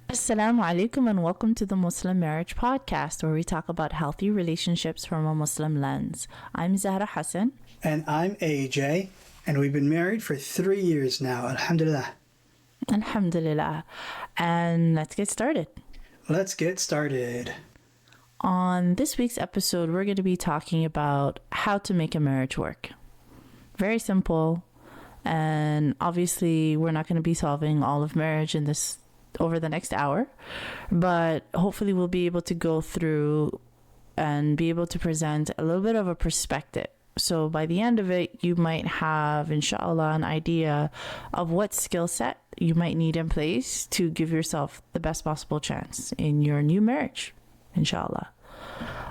Assalamu alaikum and welcome to the Muslim Marriage Podcast, where we talk about healthy relationships from a Muslim lens. I'm Zahra Hassan. And I'm AJ, and we've been married for 3 years now, alhamdulillah. Alhamdulillah. And let's get started. Let's get started. On this week's episode, we're going to be talking about how to make a marriage work. Very simple. And obviously, we're not going to be solving all of marriage in this over the next hour, but hopefully we'll be able to go through and be able to present a little bit of a perspective. So by the end of it, you might have, inshallah, an idea of what skill set you might need in place to give yourself the best possible chance in your new marriage, inshallah.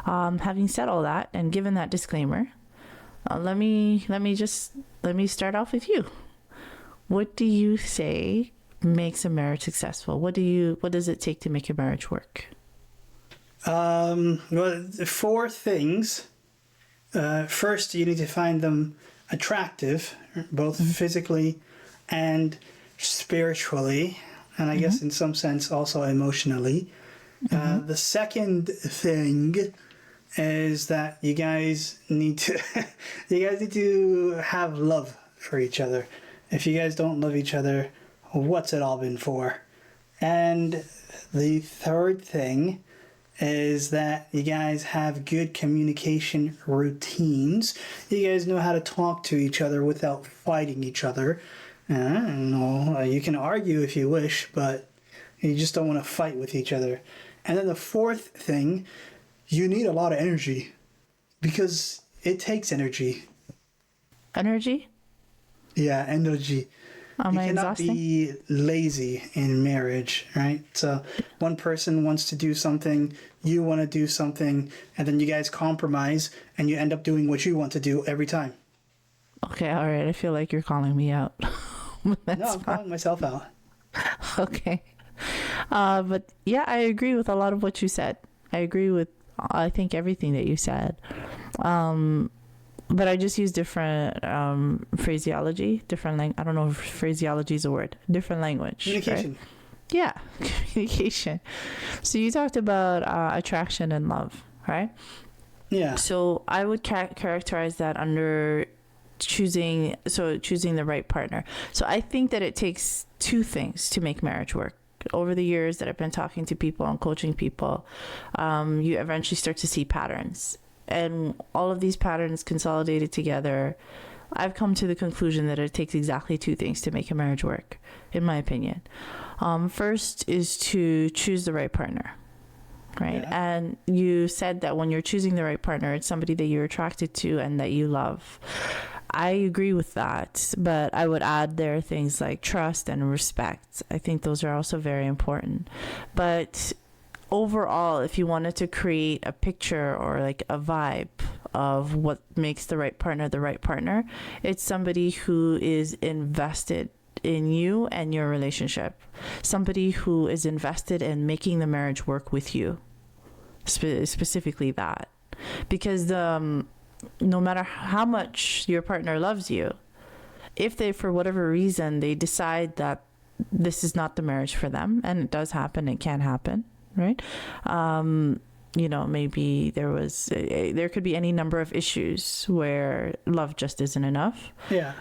Having said all that and given that disclaimer, let me start off with you. What do you say makes a marriage successful? What does it take to make a marriage work? Well, 4 things. First, you need to find them attractive, both physically and spiritually, and I guess in some sense also emotionally. The second thing is that you guys need to have love for each other. If you guys don't love each other, what's it all been for? And the third thing is that you guys have good communication routines. You guys know how to talk to each other without fighting each other. You can argue if you wish, but you just don't want to fight with each other. And then the fourth thing, you need a lot of energy, because it takes energy. Energy? Yeah, energy. Am You I cannot exhausting? be lazy in marriage, right? So one person wants to do something, you want to do something, and then you guys compromise and you end up doing what you want to do every time. Okay, all right. I feel like you're calling me out. That's No, I'm fine. calling myself out. Okay. But yeah, I agree with a lot of what you said. I agree with, I think, everything that you said. But I just use different phraseology, I don't know if phraseology is a word, different language. Communication. Right? Yeah, communication. So you talked about attraction and love, right? Yeah. So I would characterize that under choosing the right partner. So I think that it takes 2 things to make marriage work. Over the years that I've been talking to people and coaching people, you eventually start to see patterns. And all of these patterns consolidated together, I've come to the conclusion that it takes exactly 2 things to make a marriage work, in my opinion. First is to choose the right partner, right? Yeah. And you said that when you're choosing the right partner, it's somebody that you're attracted to and that you love. I agree with that, but I would add there things like trust and respect. I think those are also very important. But overall, if you wanted to create a picture or like a vibe of what makes the right partner, it's somebody who is invested in you and your relationship, somebody who is invested in making the marriage work with you, specifically that, because no matter how much your partner loves you, if they, for whatever reason, they decide that this is not the marriage for them, and it does happen, it can happen, right? Maybe there could be any number of issues where love just isn't enough. Yeah.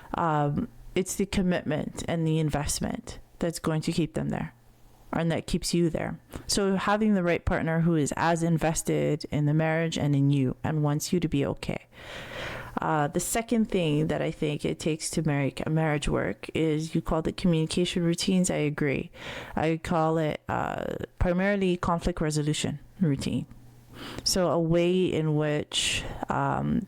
It's the commitment and the investment that's going to keep them there, and that keeps you there. So having the right partner who is as invested in the marriage and in you and wants you to be okay. The second thing that I think it takes to make a marriage work is, you called it communication routines. I agree. I call it primarily conflict resolution routine. So a way in which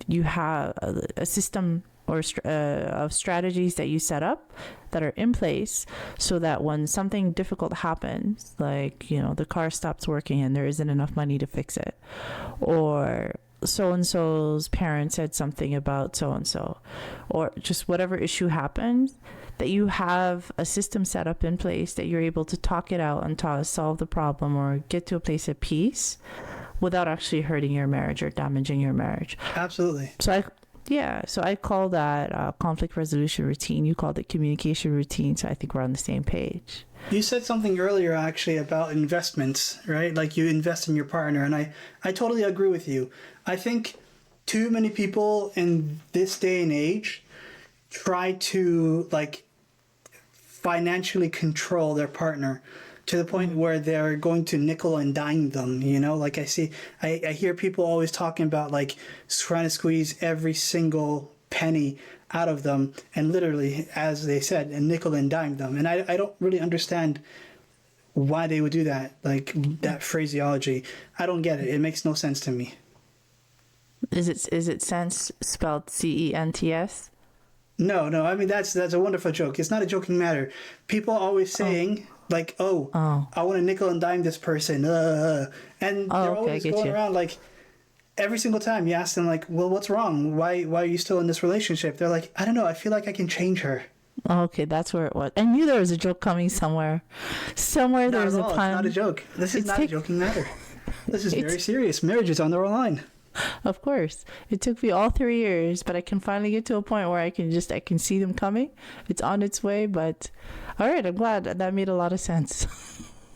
you have a system or of strategies that you set up that are in place, so that when something difficult happens, like, the car stops working and there isn't enough money to fix it, or so-and-so's parent said something about so-and-so, or just whatever issue happens, that you have a system set up in place that you're able to talk it out and solve the problem or get to a place of peace without actually hurting your marriage or damaging your marriage. Absolutely. So I call that conflict resolution routine. You called it communication routine, so I think we're on the same page. You said something earlier actually about investments, right? Like you invest in your partner, and I totally agree with you. I think too many people in this day and age try to like financially control their partner to the point where they're going to nickel and dime them, you know? Like I hear people always talking about like trying to squeeze every single penny out of them and literally, as they said, and nickel and dime them. And I don't really understand why they would do that, like that phraseology. I don't get it. It makes no sense to me. Is it sense spelled CENTS? No. I mean, that's a wonderful joke. It's not a joking matter. People always saying like, oh, I want to nickel and dime this person. And they're always going around like, every single time you ask them like, well, what's wrong? Why are you still in this relationship? They're like, I don't know. I feel like I can change her. Okay, that's where it was. I knew there was a joke coming somewhere. Somewhere there's a pun. It's not a joke. This is not a joking matter. This is very serious. Marriage is on the line. Of course. It took me all 3 years, but I can finally get to a point where I can see them coming. It's on its way, but all right, I'm glad. That made a lot of sense.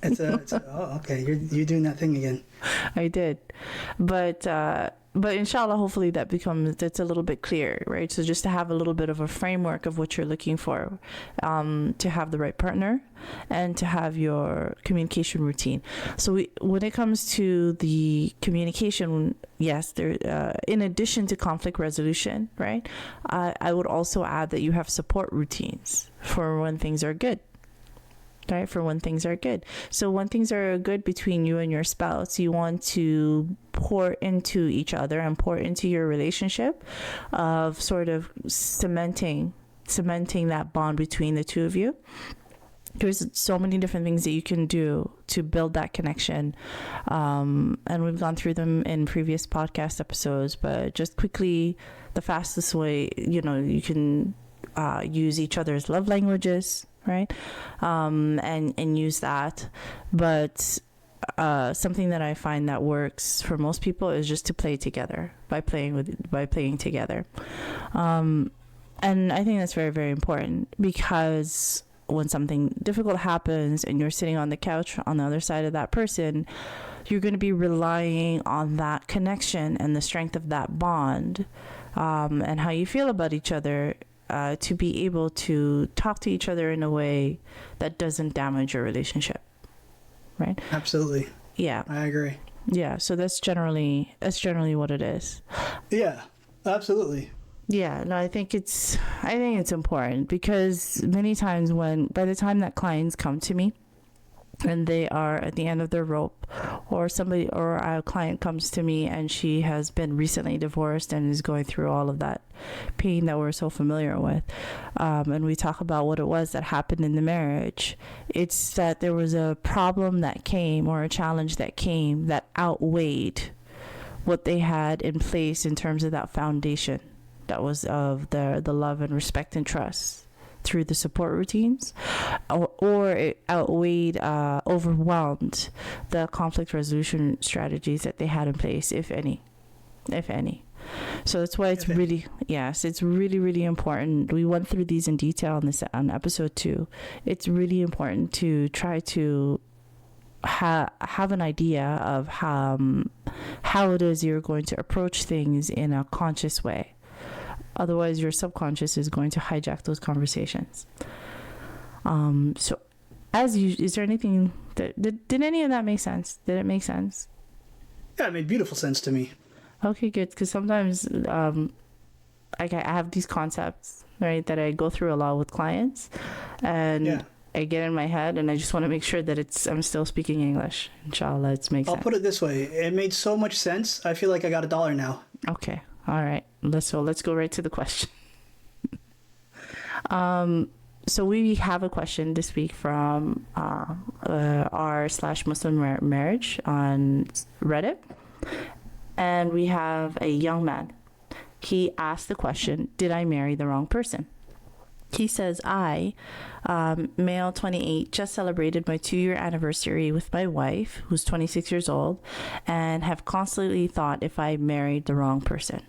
Okay. You're doing that thing again. I did, but inshallah, hopefully that's a little bit clearer, right? So just to have a little bit of a framework of what you're looking for, to have the right partner, and to have your communication routine. So when it comes to the communication, yes, there in addition to conflict resolution, right? I would also add that you have support routines for when things are good. Right, for when things are good. So when things are good between you and your spouse, you want to pour into each other and pour into your relationship of sort of cementing that bond between the two of you. There's so many different things that you can do to build that connection. And we've gone through them in previous podcast episodes, but just quickly, the fastest way, you can use each other's love languages, right? And use that. But something that I find that works for most people is just to play together by playing together. And I think that's very, very important, because when something difficult happens and you're sitting on the couch on the other side of that person, you're going to be relying on that connection and the strength of that bond, and how you feel about each other, to be able to talk to each other in a way that doesn't damage your relationship, right? Absolutely. Yeah, I agree. Yeah, so that's generally what it is. Yeah, absolutely. Yeah, no, I think it's important, because many times by the time that clients come to me and they are at the end of their rope, or a client comes to me and she has been recently divorced and is going through all of that pain that we're so familiar with, and we talk about what it was that happened in the marriage, it's that there was a problem that came, or a challenge that came, that outweighed what they had in place in terms of that foundation that was of the love and respect and trust through the support routines, or it outweighed, overwhelmed the conflict resolution strategies that they had in place, if any. So that's why it's really really important. We went through these in detail on episode 2. It's really important to try to have an idea of how it is you're going to approach things in a conscious way. Otherwise, your subconscious is going to hijack those conversations. So, is there anything did any of that make sense? Did it make sense? Yeah, it made beautiful sense to me. Okay, good. Because sometimes, I have these concepts, right, that I go through a lot with clients, and I get in my head, and I just want to make sure that I'm still speaking English. Inshallah, it makes sense. I'll put it this way: it made so much sense. I feel like I got $1 now. Okay. All right, let's go right to the question. So we have a question this week from r/Muslim marriage on Reddit, and we have a young man. He asked the question, did I marry the wrong person? He says, I, male 28, just celebrated my 2-year anniversary with my wife, who's 26 years old, and have constantly thought if I married the wrong person.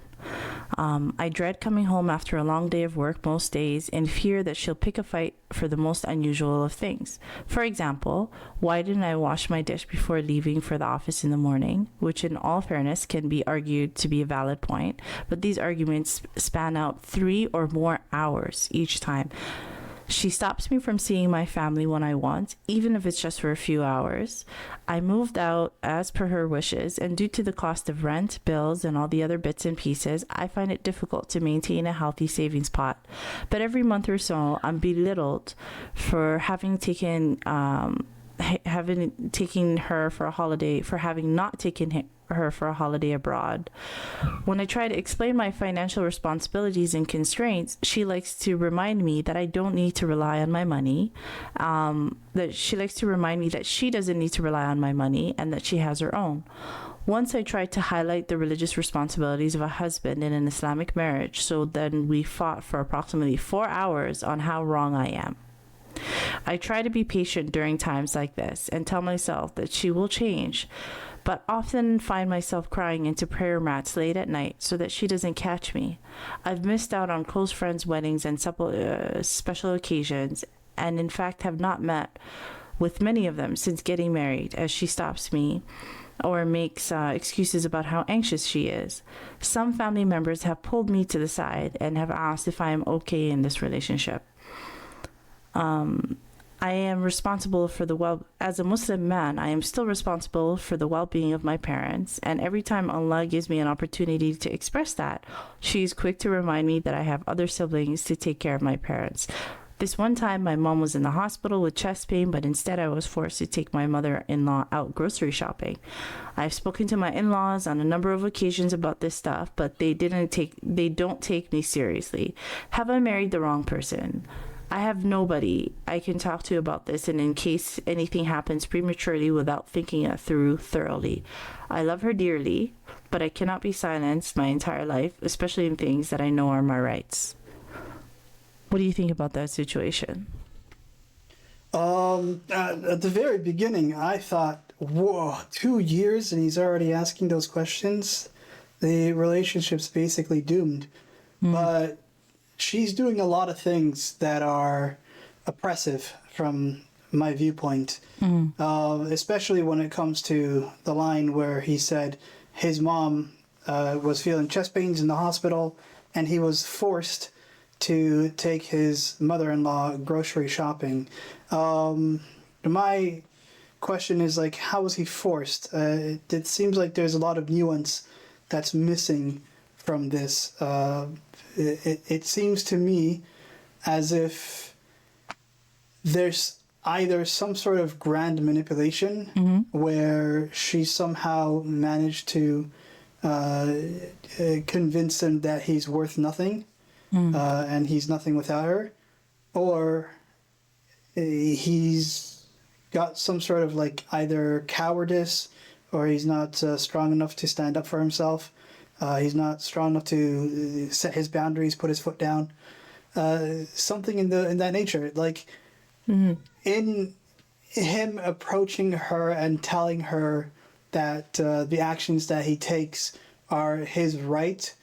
I dread coming home after a long day of work most days in fear that she'll pick a fight for the most unusual of things. For example, why didn't I wash my dish before leaving for the office in the morning? Which, in all fairness, can be argued to be a valid point, but these arguments span out 3 or more hours each time. She stops me from seeing my family when I want, even if it's just for a few hours. I moved out as per her wishes, and due to the cost of rent, bills, and all the other bits and pieces, I find it difficult to maintain a healthy savings pot. But every month or so, I'm belittled for having taken her for a holiday, for having not taken her for a holiday abroad. When I try to explain my financial responsibilities and constraints, she likes to remind me that I don't need to rely on my money, that she likes to remind me that she doesn't need to rely on my money and that she has her own. Once I tried to highlight the religious responsibilities of a husband in an Islamic marriage, so then we fought for approximately 4 hours on how wrong I am. I try to be patient during times like this and tell myself that she will change, but often find myself crying into prayer mats late at night so that she doesn't catch me. I've missed out on close friends' weddings and special occasions, and in fact have not met with many of them since getting married, as she stops me or makes excuses about how anxious she is. Some family members have pulled me to the side and have asked if I am okay in this relationship. I am responsible for as a Muslim man, I am still responsible for the well-being of my parents, and every time Allah gives me an opportunity to express that, she is quick to remind me that I have other siblings to take care of my parents. This one time, my mom was in the hospital with chest pain, but instead I was forced to take my mother-in-law out grocery shopping. I've spoken to my in-laws on a number of occasions about this stuff, but they don't take me seriously. Have I married the wrong person? I have nobody I can talk to about this, and in case anything happens prematurely without thinking it through thoroughly. I love her dearly, but I cannot be silenced my entire life, especially in things that I know are my rights. What do you think about that situation? At the very beginning, I thought, whoa, 2 years and he's already asking those questions? The relationship's basically doomed. But she's doing a lot of things that are oppressive from my viewpoint, especially when it comes to the line where he said his mom was feeling chest pains in the hospital and he was forced to take his mother-in-law grocery shopping. My question is, like, how was he forced? It seems like there's a lot of nuance that's missing from this. It seems to me as if there's either some sort of grand manipulation where she somehow managed to convince him that he's worth nothing and he's nothing without her, or he's got some sort of like either cowardice or he's not strong enough to stand up for himself. He's not strong enough to set his boundaries, put his foot down. Something in that nature. Like, in him approaching her and telling her that the actions that he takes are his right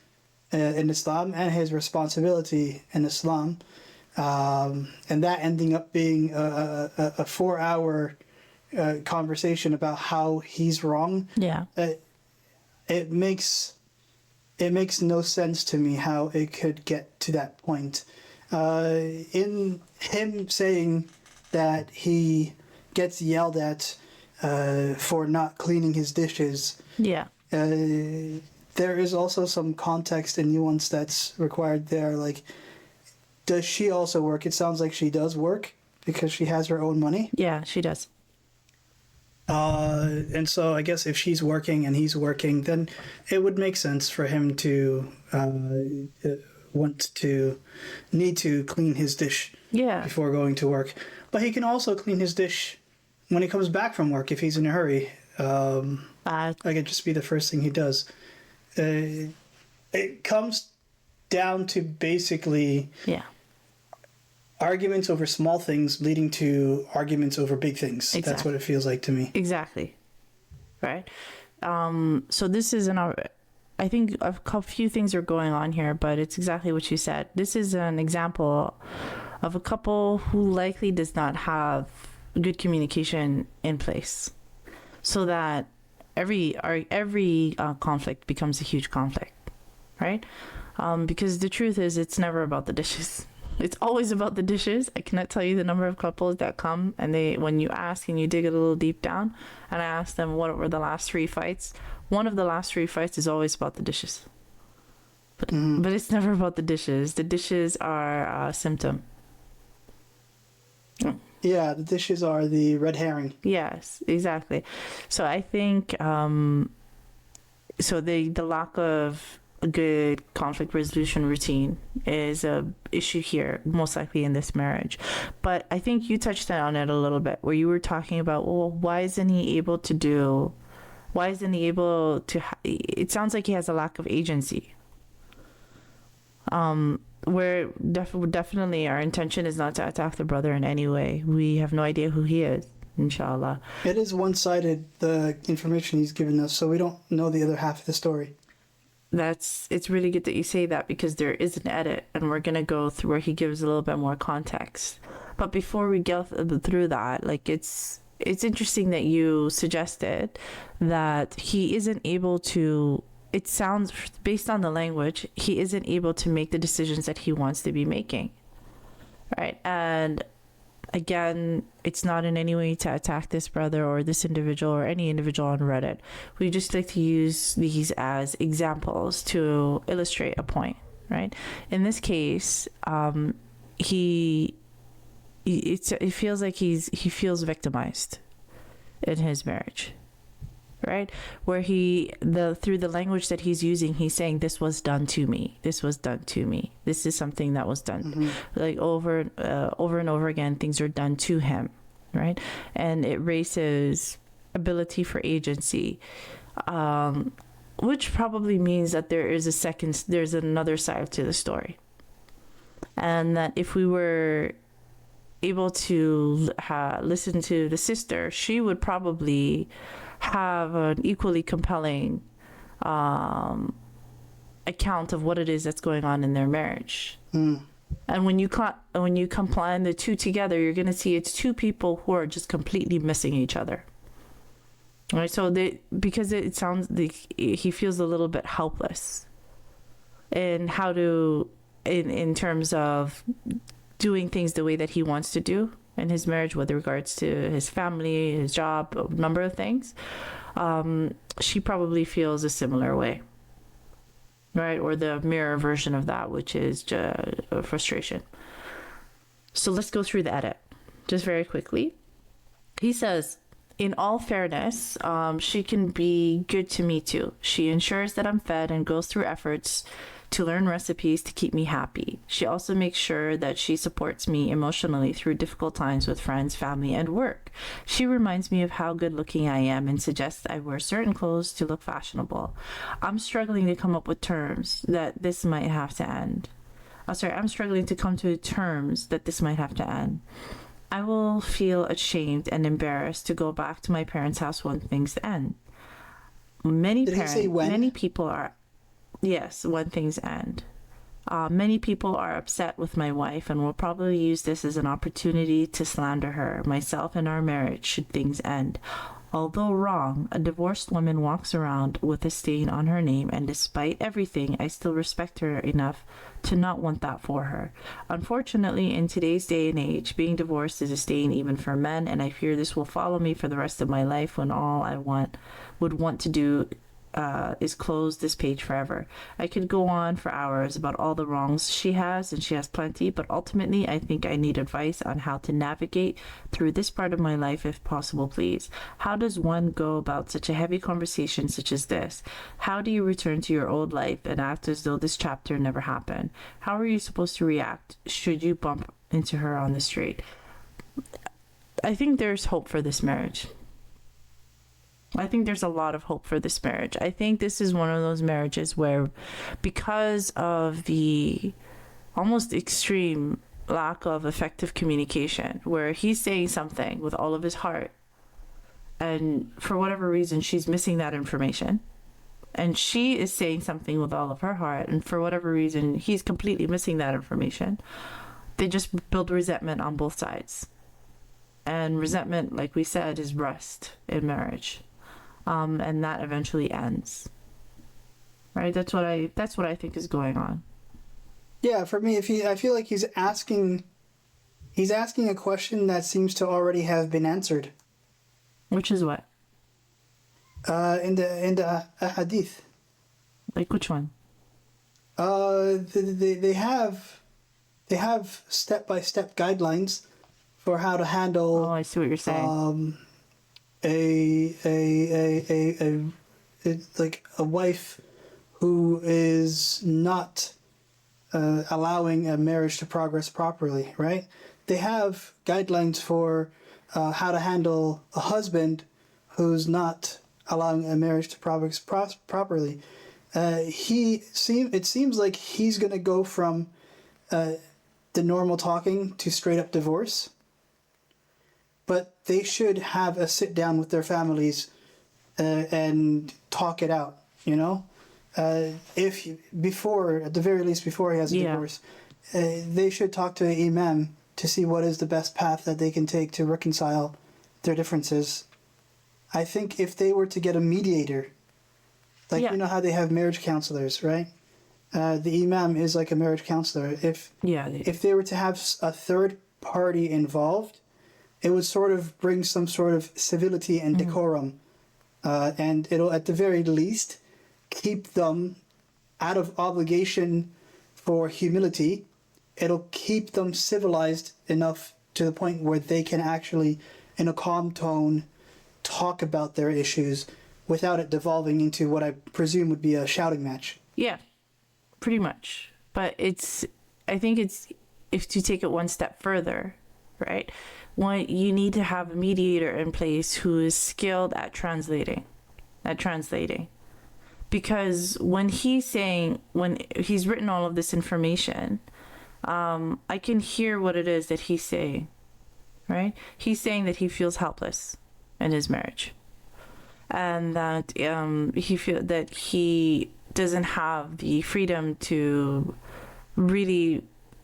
in Islam and his responsibility in Islam, and that ending up being a 4-hour conversation about how he's wrong. Yeah. It makes no sense to me how it could get to that point. In him saying that he gets yelled at for not cleaning his dishes. Yeah. There is also some context and nuance that's required there. Like, does she also work? It sounds like she does work because she has her own money. Yeah, she does. And so I guess if she's working and he's working, then it would make sense for him to need to clean his dish before going to work. But he can also clean his dish when he comes back from work if he's in a hurry. Like, it'd just be the first thing he does. It comes down to basically arguments over small things leading to arguments over big things. Exactly. That's what it feels like to me. Exactly. Right. So this is I think few things are going on here, but it's exactly what you said. This is an example of a couple who likely does not have good communication in place, so that every conflict becomes a huge conflict, right? Because the truth is, it's never about the dishes. It's always about the dishes. I cannot tell you the number of couples that come and when you ask and you dig a little deep down, and I ask them what were the last 3 fights. One of the last 3 fights is always about the dishes. But it's never about the dishes. The dishes are a symptom. Yeah, the dishes are the red herring. Yes, exactly. So I think the lack of a good conflict resolution routine is a issue here, most likely in this marriage. But I think you touched on it a little bit, where you were talking about, well, why isn't he able to it sounds like he has a lack of agency. Where definitely our intention is not to attack the brother in any way. We have no idea who he is, inshallah. It is one-sided, the information he's given us, so we don't know the other half of the story. It's really good that you say that, because there is an edit, and we're going to go through where he gives a little bit more context. But before we go through that, like, it's interesting that you suggested that he isn't able to, it sounds, based on the language, he isn't able to make the decisions that he wants to be making, right? And again, it's not in any way to attack this brother or this individual or any individual on Reddit. We just like to use these as examples to illustrate a point, right? In this case, it feels like he feels victimized in his marriage, right? Where through the language that he's using, he's saying, this was done to me. This was done to me. This is something that was done. Mm-hmm. Like over and over again, things are done to him, right? And it raises ability for agency, which probably means that there's another side to the story. And that if we were able to listen to the sister, she would probably have an equally compelling account of what it is that's going on in their marriage. And when you combine the two together, you're going to see it's two people who are just completely missing each other. All right, so because it sounds like he feels a little bit helpless in how to, in terms of doing things the way that he wants to do in his marriage with regards to his family, his job, a number of things. She probably feels a similar way, right? Or the mirror version of that, which is frustration. So let's go through the edit just very quickly. He says, in all fairness, she can be good to me too. She ensures that I'm fed and goes through efforts to learn recipes to keep me happy. She also makes sure that she supports me emotionally through difficult times with friends, family, and work. She reminds me of how good looking I am and suggests I wear certain clothes to look fashionable. I'm struggling to come up with terms that this might have to end. I'm struggling to come to terms that this might have to end. I will feel ashamed and embarrassed to go back to my parents' house when things end. Many people are... Yes, when things end. Many people are upset with my wife and will probably use this as an opportunity to slander her, myself, and our marriage should things end. Although wrong, a divorced woman walks around with a stain on her name, and despite everything, I still respect her enough to not want that for her. Unfortunately, in today's day and age, being divorced is a stain even for men, and I fear this will follow me for the rest of my life when all I would want to do is close this page forever. I could go on for hours about all the wrongs she has, and she has plenty, but ultimately I think I need advice on how to navigate through this part of my life if possible, please. How does one go about such a heavy conversation such as this? How do you return to your old life and act as though this chapter never happened? How are you supposed to react should you bump into her on the street? I think there's hope for this marriage. I think there's a lot of hope for this marriage. I think this is one of those marriages where, because of the almost extreme lack of effective communication, where he's saying something with all of his heart, and for whatever reason, she's missing that information, and she is saying something with all of her heart, and for whatever reason he's completely missing that information, they just build resentment on both sides. And resentment, like we said, is rust in marriage, and that eventually ends. Right? That's what I think is going on. Yeah, for me, I feel like he's asking a question that seems to already have been answered. Which is what? In the hadith. Like which one? They have step-by-step guidelines for how to handle. Oh, I see what you're saying. Like a wife who is not allowing a marriage to progress properly, right? They have guidelines for how to handle a husband who's not allowing a marriage to progress properly. It seems like he's going to go from the normal talking to straight up divorce. But they should have a sit down with their families and talk it out, you know? At the very least, before he has a divorce, they should talk to an imam to see what is the best path that they can take to reconcile their differences. I think if they were to get a mediator, like you know how they have marriage counselors, right? The imam is like a marriage counselor. If they were to have a third party involved, it would sort of bring some sort of civility and decorum, and it'll at the very least keep them out of obligation for humility. It'll keep them civilized enough to the point where they can actually, in a calm tone, talk about their issues without it devolving into what I presume would be a shouting match. Yeah, pretty much. But I think if to take it one step further, right? You need to have a mediator in place who is skilled at translating. Because when he's written all of this information, I can hear what it is that he's saying, right? He's saying that he feels helpless in his marriage, and that he doesn't have the freedom to really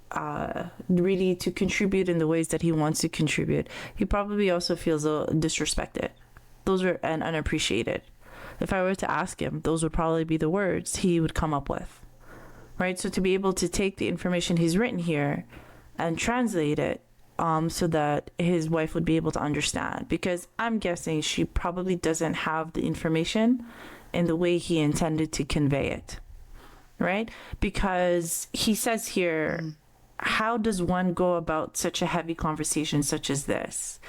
to contribute in the ways that he wants to contribute. He probably also feels disrespected. And unappreciated. If I were to ask him, those would probably be the words he would come up with. Right? So to be able to take the information he's written here and translate it so that his wife would be able to understand. Because I'm guessing she probably doesn't have the information in the way he intended to convey it. Right? Because he says here, how does one go about such a heavy conversation such as this?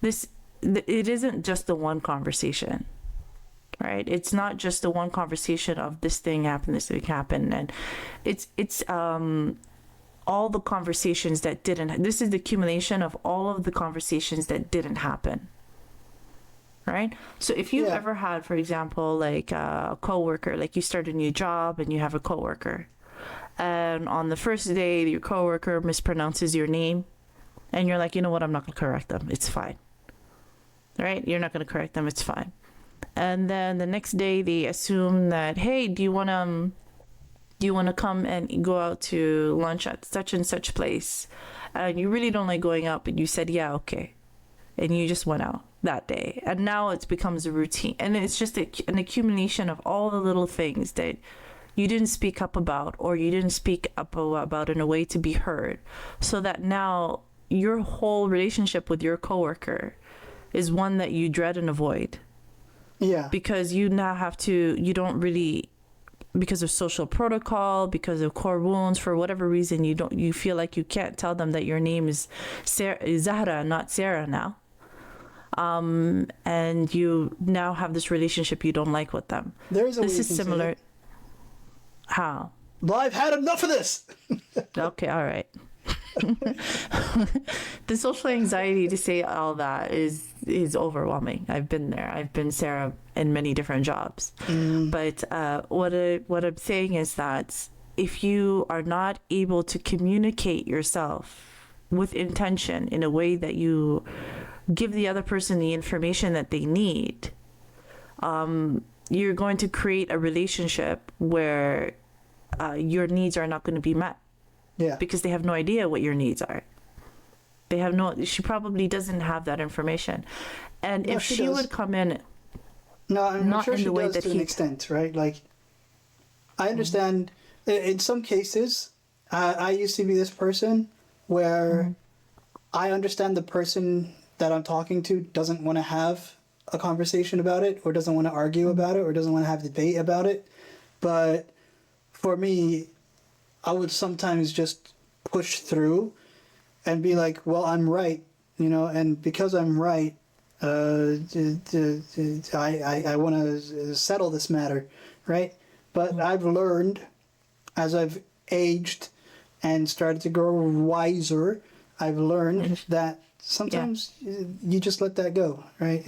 It isn't just the one conversation. Right? It's not just the one conversation of this thing happened, and it's all the conversations that didn't. This is the accumulation of all of the conversations that didn't happen. Right? So if you've ever had, for example, like a coworker, like you start a new job and you have a coworker, and on the first day your coworker mispronounces your name, and you're like, you know what, I'm not going to correct them. It's fine. Right? You're not going to correct them. It's fine. And then the next day they assume that, hey, do you want to come and go out to lunch at such and such place? And you really don't like going out, but you said, yeah, okay. And you just went out that day. And now it becomes a routine. And it's just an accumulation of all the little things that you didn't speak up about, or you didn't speak up about in a way to be heard. So that now your whole relationship with your coworker is one that you dread and avoid. Yeah. Because you now have to, because of social protocol, because of core wounds, for whatever reason, you feel like you can't tell them that your name is Zahra, not Sarah now. And you now have this relationship you don't like with them. This is similar. How? Well, I've had enough of this. Okay, all right. The social anxiety to say all that is overwhelming. I've been there. I've been Sarah in many different jobs. But what I'm saying is that if you are not able to communicate yourself with intention in a way that you give the other person the information that they need, you're going to create a relationship where your needs are not going to be met Yeah. because they have no idea what your needs are. They have no, she probably doesn't have that information. And No, if she she does. would come in, No, I'm not sure in she the way does that to an he- extent, right? Like, I understand. In some cases, I used to be this person where I understand the person that I'm talking to doesn't want to have a conversation about it, or doesn't want to argue about it, or doesn't want to have debate about it. But for me, I would sometimes just push through and be like, well, I'm right, you know, and because I'm right, I want to settle this matter, right? But I've learned as I've aged and started to grow wiser, I've learned that sometimes you just let that go, right?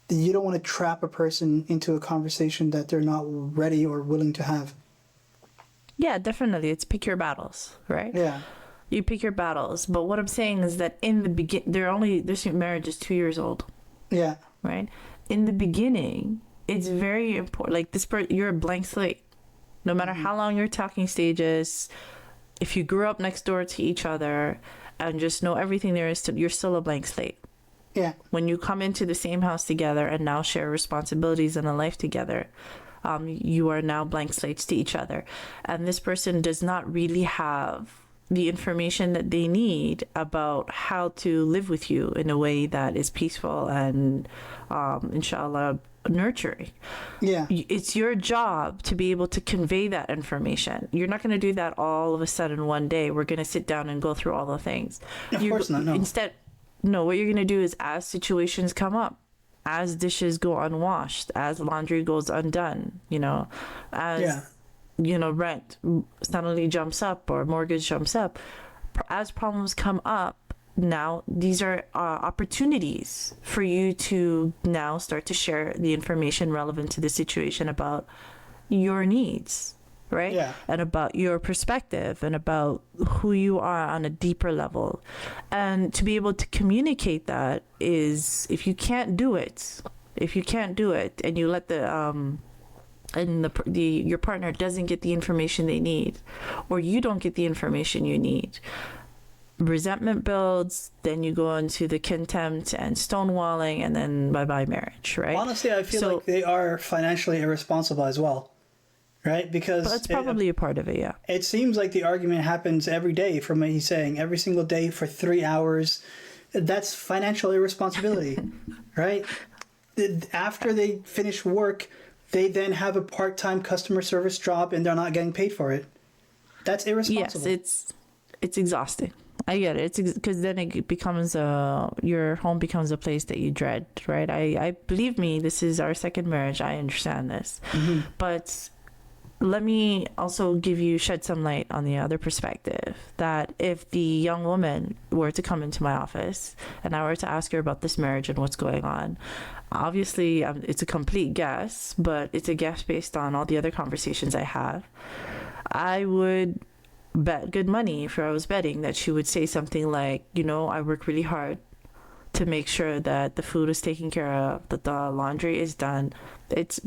You don't want to trap a person into a conversation that they're not ready or willing to have. yeah, definitely, it's pick your battles, right? Yeah. You pick your battles. But what I'm saying is that in the this marriage is 2 years old, Yeah. right? In the beginning, it's very important. Like you're a blank slate. No matter how long your talking stage is, if you grew up next door to each other and just know everything there is you're still a blank slate. Yeah. When you come into the same house together and now share responsibilities and a life together, you are now blank slates to each other. And this person does not really have the information that they need about how to live with you in a way that is peaceful and, inshallah, nurturing. Yeah. It's your job to be able to convey that information. You're not going to do that all of a sudden one day. We're going to sit down and go through all the things. Of course not, no. Instead, no, what you're going to do is as situations come up, as dishes go unwashed, as laundry goes undone, as, Yeah. Rent suddenly jumps up or mortgage jumps up. As problems come up, now these are opportunities for you to now start to share the information relevant to the situation about your needs, right? Yeah. And about your perspective and about who you are on a deeper level. And to be able to communicate that is, if you can't do it and you let your partner doesn't get the information they need, or you don't get the information you need, resentment builds, then you go into the contempt and stonewalling, and then bye-bye marriage, right? Honestly, I feel like they are financially irresponsible as well, right? Because But that's probably a part of it, yeah. it seems like the argument happens every day, from what he's saying, every single day for 3 hours. That's financial irresponsibility, right? After they finish work, they then have a part-time customer service job and they're not getting paid for it. That's irresponsible. Yes, it's exhausting. I get it. It's because then it becomes your home becomes a place that you dread, right? I believe me, this is our second marriage. I understand this, but let me also shed some light on the other perspective, that if the young woman were to come into my office and I were to ask her about this marriage and what's going on, obviously it's a complete guess, but it's a guess based on all the other conversations I have. I would bet good money, if I was betting, that she would say something like, I work really hard to make sure that the food is taken care of, that the laundry is done.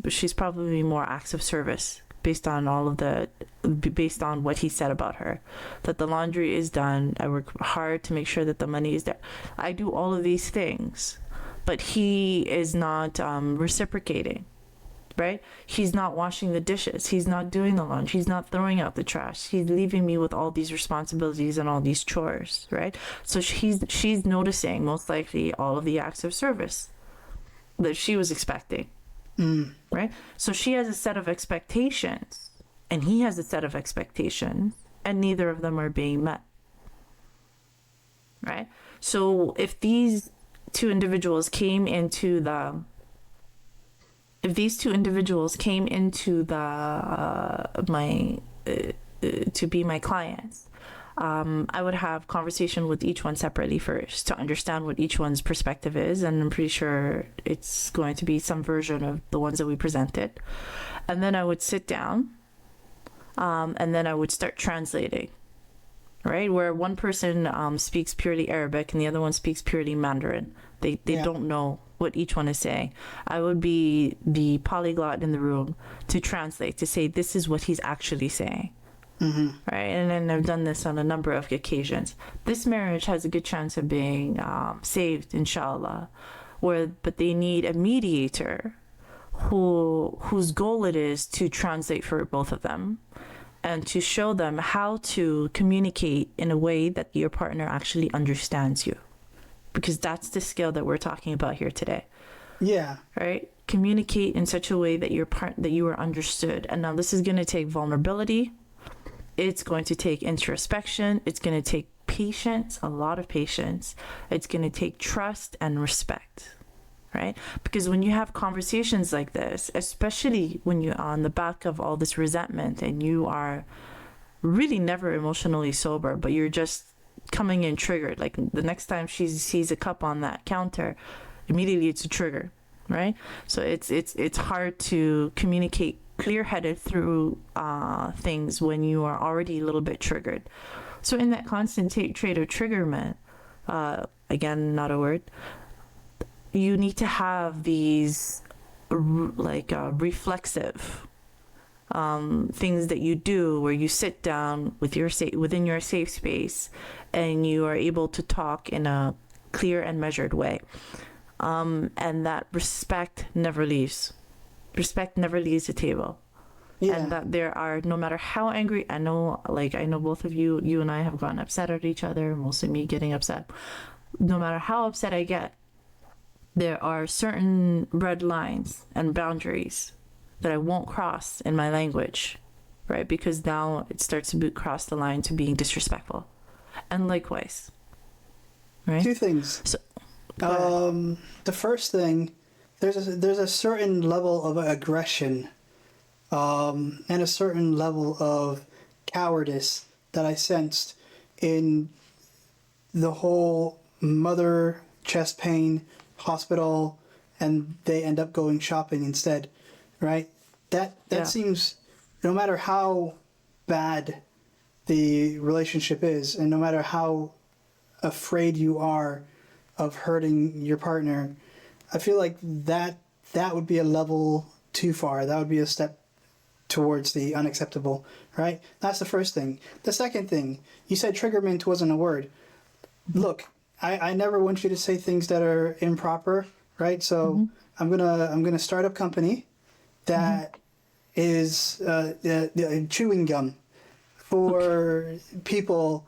She's probably more acts of service based on what he said about her, that the laundry is done. I work hard to make sure that the money is there. I do all of these things, but he is not reciprocating, right? He's not washing the dishes. He's not doing the laundry. He's not throwing out the trash. He's leaving me with all these responsibilities and all these chores, right? So she's noticing, most likely, all of the acts of service that she was expecting. Right? So she has a set of expectations and he has a set of expectations, and neither of them are being met. Right? So if these two individuals came into to be my clients, I would have conversation with each one separately first to understand what each one's perspective is, and I'm pretty sure it's going to be some version of the ones that we presented. And then I would sit down, and then I would start translating, right? Where one person speaks purely Arabic and the other one speaks purely Mandarin. They don't know what each one is saying. I would be the polyglot in the room to translate, to say this is what he's actually saying. Right, and then I've done this on a number of occasions. This marriage has a good chance of being saved, inshallah. But they need a mediator whose goal it is to translate for both of them, and to show them how to communicate in a way that your partner actually understands you, because that's the skill that we're talking about here today. Yeah. Right, communicate in such a way that that you are understood. And now this is going to take vulnerability. It's going to take introspection. It's going to take patience, a lot of patience. It's going to take trust and respect, right? Because when you have conversations like this, especially when you're on the back of all this resentment and you are really never emotionally sober, but you're just coming in triggered, like the next time she sees a cup on that counter, immediately it's a trigger, right? So it's hard to communicate clear-headed through things when you are already a little bit triggered. So in that constant trait of triggerment, again, not a word, you need to have these reflexive things that you do, where you sit down with within your safe space and you are able to talk in a clear and measured way, and that respect never leaves. Respect never leaves the table. Yeah. And that there are, no matter how angry, I know both of you and I have gotten upset at each other, mostly me getting upset. No matter how upset I get, there are certain red lines and boundaries that I won't cross in my language, right? Because now it starts to cross the line to being disrespectful. And likewise, right? Two things. So, the first thing, there's a certain level of aggression and a certain level of cowardice that I sensed in the whole mother chest pain hospital, and they end up going shopping instead, right? That seems, no matter how bad the relationship is, and no matter how afraid you are of hurting your partner, I feel like that would be a level too far. That would be a step towards the unacceptable, right? That's the first thing. The second thing, you said triggerment wasn't a word. Look, I never want you to say things that are improper, right? So I'm gonna start a company that is chewing gum for people,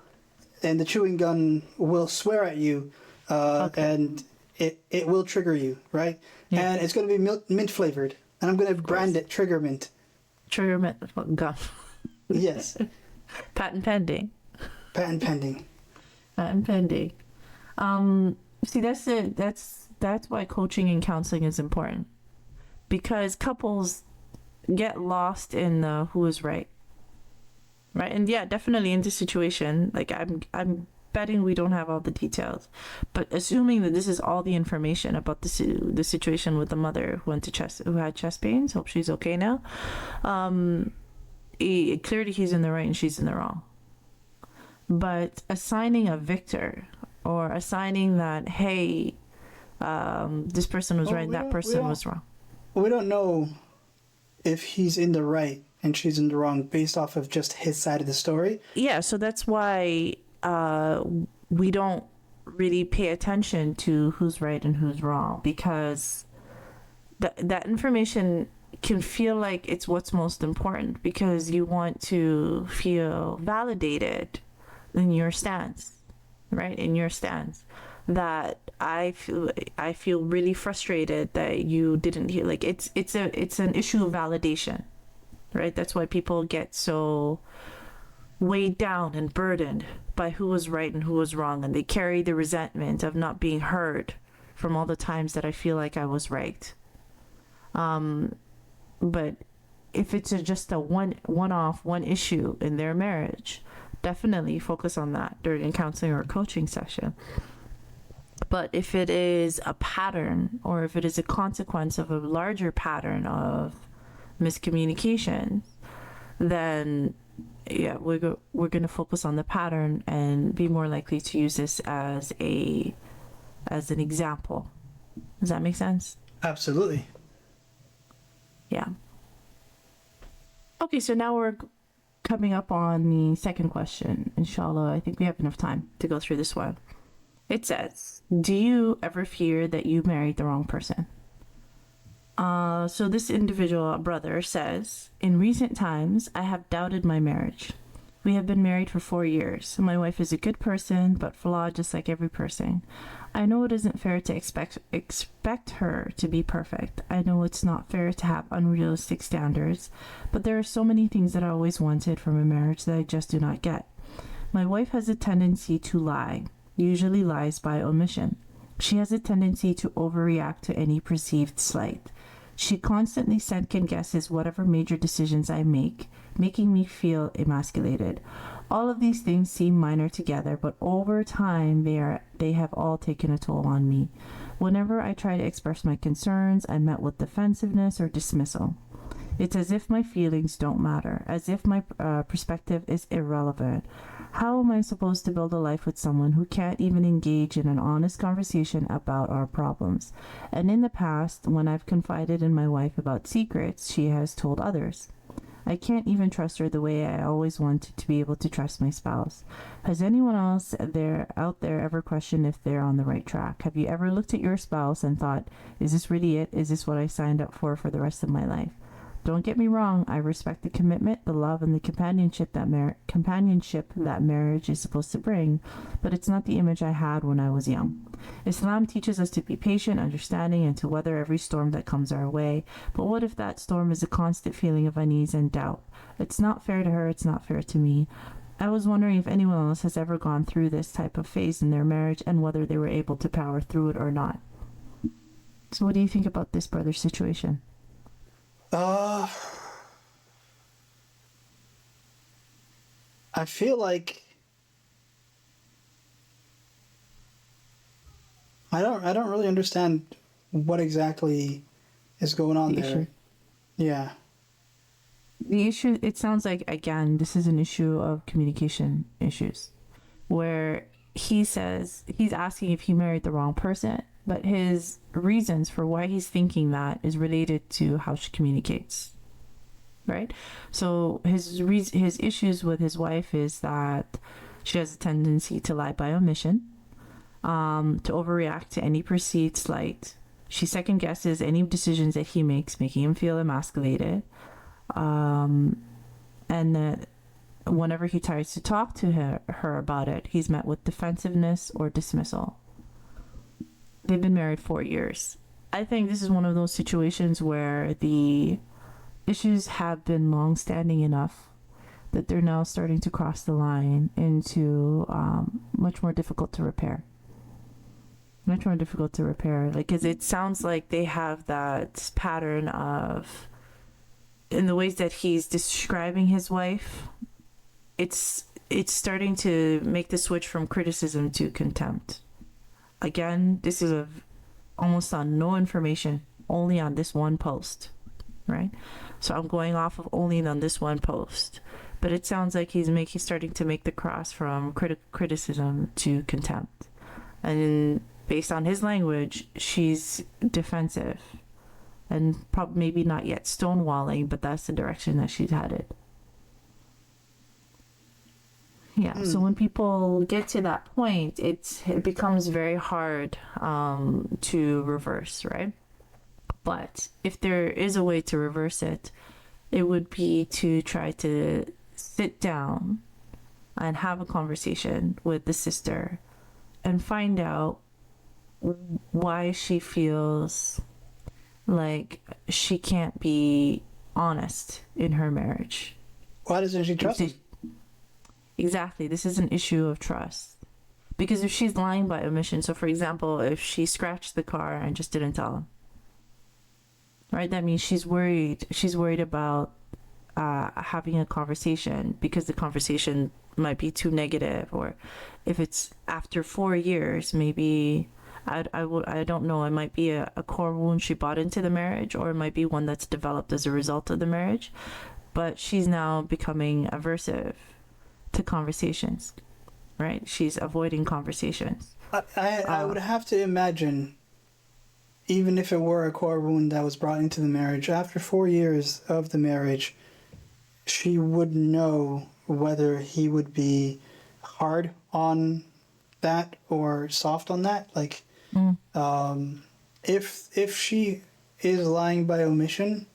and the chewing gum will swear at you, and it will trigger you, right? Yeah. And it's going to be mint flavored, and I'm going to brand it Trigger Mint. Trigger Mint gum. Yes. Patent pending. Patent pending. Patent pending. See, that's it. That's why coaching and counseling is important, because couples get lost in who is right. Right. And yeah, definitely in this situation, like I'm betting we don't have all the details, but assuming that this is all the information about the situation with the mother who had chest pains, hope she's okay now. Clearly he's in the right and she's in the wrong. But assigning a victor, or assigning that, hey, this person was right, that person was wrong. We don't know if he's in the right and she's in the wrong based off of just his side of the story. Yeah, so that's why we don't really pay attention to who's right and who's wrong, because that information can feel like it's what's most important, because you want to feel validated in your stance, right? In your stance. That I feel really frustrated that you didn't hear. Like it's an issue of validation, right? That's why people get so weighed down and burdened by who was right and who was wrong, and they carry the resentment of not being heard from all the times that I feel like I was right. But if it's just a one-off issue in their marriage, definitely focus on that during a counseling or a coaching session. But if it is a pattern, or if it is a consequence of a larger pattern of miscommunication, then yeah, we're going to focus on the pattern and be more likely to use this as an example Does that make sense? Absolutely. Yeah. Okay, so now we're coming up on the second question. Inshallah, I think we have enough time to go through this one. It says, do you ever fear that you married the wrong person? So this individual brother says, in recent times, I have doubted my marriage. We have been married for 4 years. My wife is a good person, but flawed just like every person. I know it isn't fair to expect her to be perfect. I know it's not fair to have unrealistic standards, but there are so many things that I always wanted from a marriage that I just do not get. My wife has a tendency to lie, usually lies by omission. She has a tendency to overreact to any perceived slight. She constantly second guesses whatever major decisions I make, making me feel emasculated. All of these things seem minor together, but over time they have all taken a toll on me. Whenever I try to express my concerns, I'm met with defensiveness or dismissal. It's as if my feelings don't matter, as if my perspective is irrelevant. How am I supposed to build a life with someone who can't even engage in an honest conversation about our problems? And in the past, when I've confided in my wife about secrets, she has told others. I can't even trust her the way I always wanted to be able to trust my spouse. Has anyone else out there ever questioned if they're on the right track? Have you ever looked at your spouse and thought, is this really it? Is this what I signed up for the rest of my life? Don't get me wrong, I respect the commitment, the love, and the companionship that marriage is supposed to bring, but it's not the image I had when I was young. Islam teaches us to be patient, understanding, and to weather every storm that comes our way, but what if that storm is a constant feeling of unease and doubt? It's not fair to her, it's not fair to me. I was wondering if anyone else has ever gone through this type of phase in their marriage and whether they were able to power through it or not. So what do you think about this brother's situation? I feel like I don't really understand what exactly is going on The there. issue. Yeah. The issue, it sounds like, again, this is an issue of communication issues, where he says he's asking if he married the wrong person, but his reasons for why he's thinking that is related to how she communicates, right? So his issues with his wife is that she has a tendency to lie by omission, to overreact to any perceived slight. She second guesses any decisions that he makes, making him feel emasculated. And that whenever he tries to talk to her about it, he's met with defensiveness or dismissal. They've been married 4 years. I think this is one of those situations where the issues have been long-standing enough that they're now starting to cross the line into much more difficult to repair. Like, because it sounds like they have that pattern of, in the ways that he's describing his wife, it's starting to make the switch from criticism to contempt. Again, this is almost on no information, only on this one post, right? So I'm going off of only on this one post, but it sounds like he's starting to make the cross from criticism to contempt, and based on his language, she's defensive, and probably maybe not yet stonewalling, but that's the direction that she's headed. Yeah, so when people get to that point, it becomes very hard to reverse, right? But if there is a way to reverse it, it would be to try to sit down and have a conversation with the sister and find out why she feels like she can't be honest in her marriage. Why doesn't she trust him? Exactly. This is an issue of trust. Because if she's lying by omission, so for example, if she scratched the car and just didn't tell him, right, that means she's worried. She's worried about having a conversation because the conversation might be too negative, or if it's after 4 years, maybe I don't know. It might be a core wound she brought into the marriage, or it might be one that's developed as a result of the marriage. But she's now becoming aversive to conversations, right? She's avoiding conversations. I would have to imagine even if it were a core wound that was brought into the marriage, after 4 years of the marriage, she would know whether he would be hard on that or soft on that. Like, if she is lying by omission,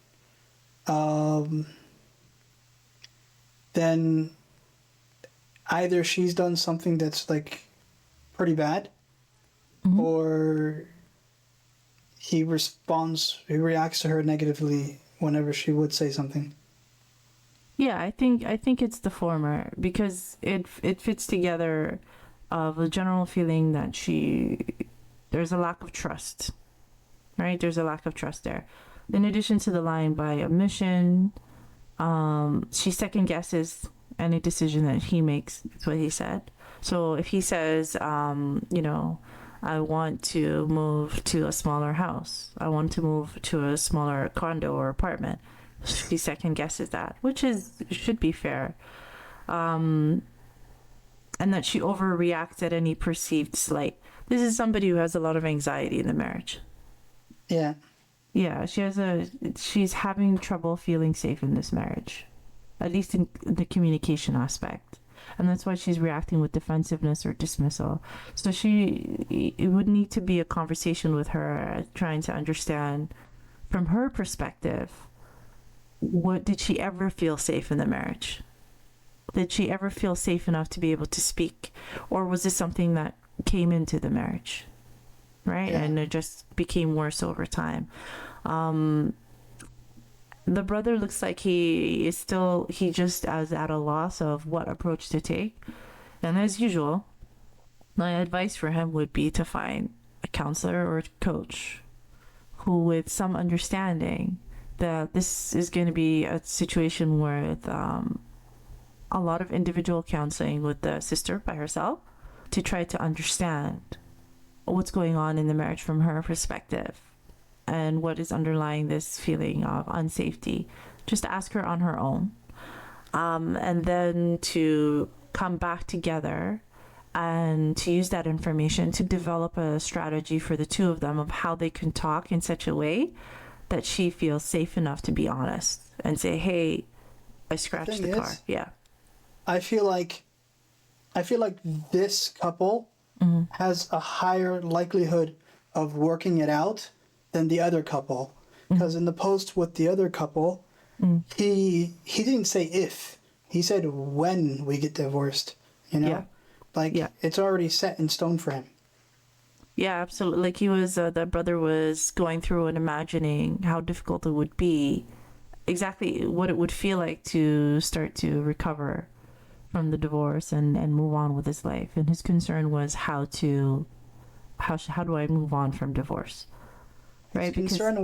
then either she's done something that's like pretty bad, or he reacts to her negatively whenever she would say something. Yeah, I think it's the former, because it fits together of a general feeling that there's a lack of trust, right? There's a lack of trust there. In addition to the lying by omission, she second guesses any decision that he makes. That's what he said. So if he says, I want to move to a smaller house, I want to move to a smaller condo or apartment, she second guesses that, which should be fair. And that she overreacts at any perceived slight. This is somebody who has a lot of anxiety in the marriage. Yeah. Yeah, she's having trouble feeling safe in this marriage, at least in the communication aspect. And that's why she's reacting with defensiveness or dismissal. So it would need to be a conversation with her, trying to understand from her perspective, what did she ever feel safe in the marriage? Did she ever feel safe enough to be able to speak? Or was this something that came into the marriage? Right? Yeah. And it just became worse over time. The brother looks like he just is at a loss of what approach to take. And as usual, my advice for him would be to find a counselor or a coach who, with some understanding that this is going to be a situation where a lot of individual counseling with the sister by herself to try to understand what's going on in the marriage from her perspective and what is underlying this feeling of unsafety. Just ask her on her own. And then to come back together and to use that information to develop a strategy for the two of them of how they can talk in such a way that she feels safe enough to be honest and say, hey, I scratched the car. Yeah. I feel like this couple has a higher likelihood of working it out than the other couple. Because in the post with the other couple, he didn't say if. He said when we get divorced, Yeah. It's already set in stone for him. Yeah, absolutely. Like he was, the brother was going through and imagining how difficult it would be, exactly what it would feel like to start to recover from the divorce and move on with his life. And his concern was how do I move on from divorce? Right? His concern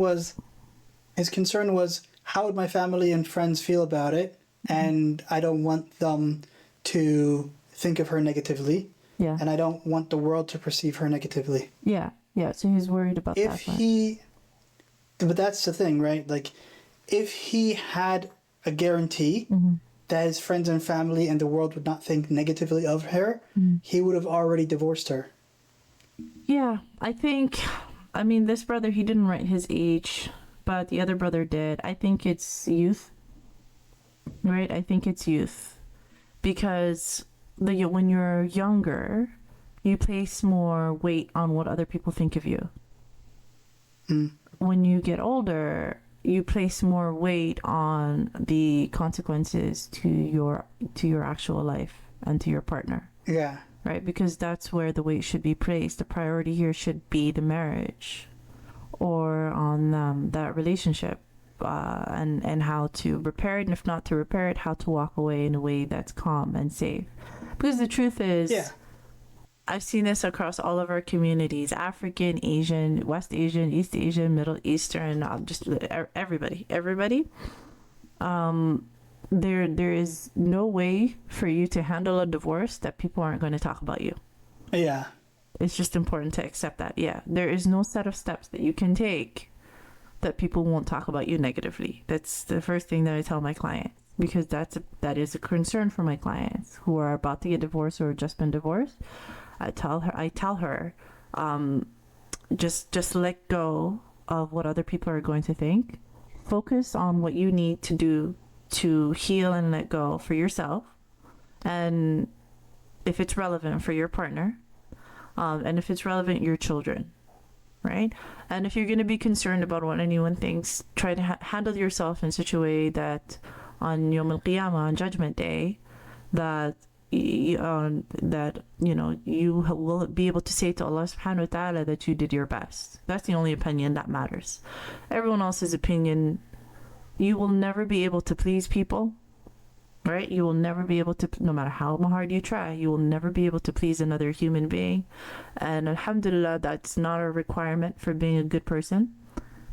was how would my family and friends feel about it, and I don't want them to think of her negatively. Yeah. And I don't want the world to perceive her negatively. Yeah. Yeah. So he's worried about that. But that's the thing, right? Like, if he had a guarantee that his friends and family and the world would not think negatively of her, he would have already divorced her. Yeah. I mean, this brother, he didn't write his age, but the other brother did. I think it's youth. Right? I think it's youth. Because when you're younger, you place more weight on what other people think of you. When you get older, you place more weight on the consequences to your actual life and to your partner. Yeah. Right? Because that's where the weight should be placed. The priority here should be the marriage or on that relationship. And how to repair it, and if not to repair it, how to walk away in a way that's calm and safe. Because the truth is, I've seen this across all of our communities: African, Asian, West Asian, East Asian, Middle Eastern, just everybody. There is no way for you to handle a divorce that people aren't going to talk about you. Yeah. It's just important to accept that. Yeah, there is no set of steps that you can take that people won't talk about you negatively. That's the first thing that I tell my clients, because that is a concern for my clients who are about to get divorced or just been divorced. I tell her, just let go of what other people are going to think. Focus on what you need to do to heal and let go for yourself, and if it's relevant, for your partner, and if it's relevant, your children, right? And if you're going to be concerned about what anyone thinks, try to handle yourself in such a way that on Yom Al Qiyamah, on Judgment Day, that that you will be able to say to Allah subhanahu wa ta'ala that you did your best. That's the only opinion that matters. Everyone else's opinion, you will never be able to please people, right? You will never be able to, no matter how hard you try, you will never be able to please another human being. And alhamdulillah, that's not a requirement for being a good person.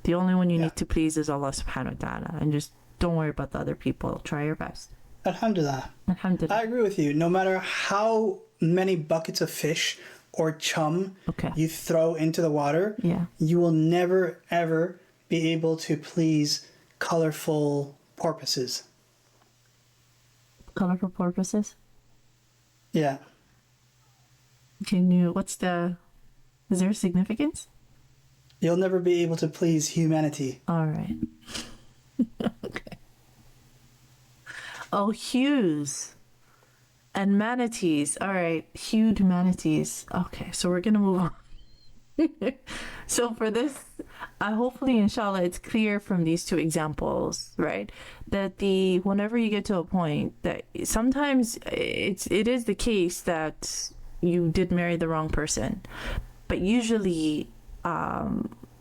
The only one you need to please is Allah subhanahu wa ta'ala, and just don't worry about the other people. Try your best. Alhamdulillah. Alhamdulillah. I agree with you. No matter how many buckets of fish or chum you throw into the water, you will never ever be able to please colorful porpoises. Colorful porpoises? Yeah. Is there significance? You'll never be able to please humanity. All right. Okay. Oh, hues and manatees. All right, hued manatees. Okay, so we're gonna move on. So for this, hopefully, inshallah, it's clear from these two examples, right? That whenever you get to a point that sometimes it is the case that you did marry the wrong person, but usually,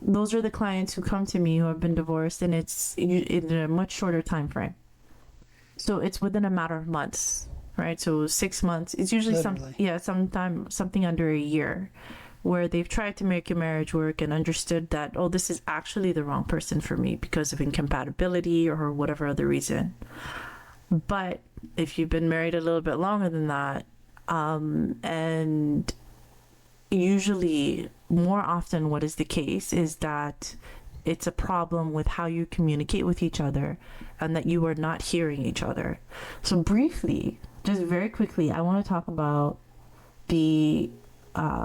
those are the clients who come to me who have been divorced, and it's in a much shorter time frame. So it's within a matter of months, right? So 6 months. It's usually something under a year, where they've tried to make your marriage work and understood that, oh, this is actually the wrong person for me because of incompatibility or whatever other reason. But if you've been married a little bit longer than that, and usually more often what is the case is that it's a problem with how you communicate with each other and that you are not hearing each other. So briefly, just very quickly, I want to talk about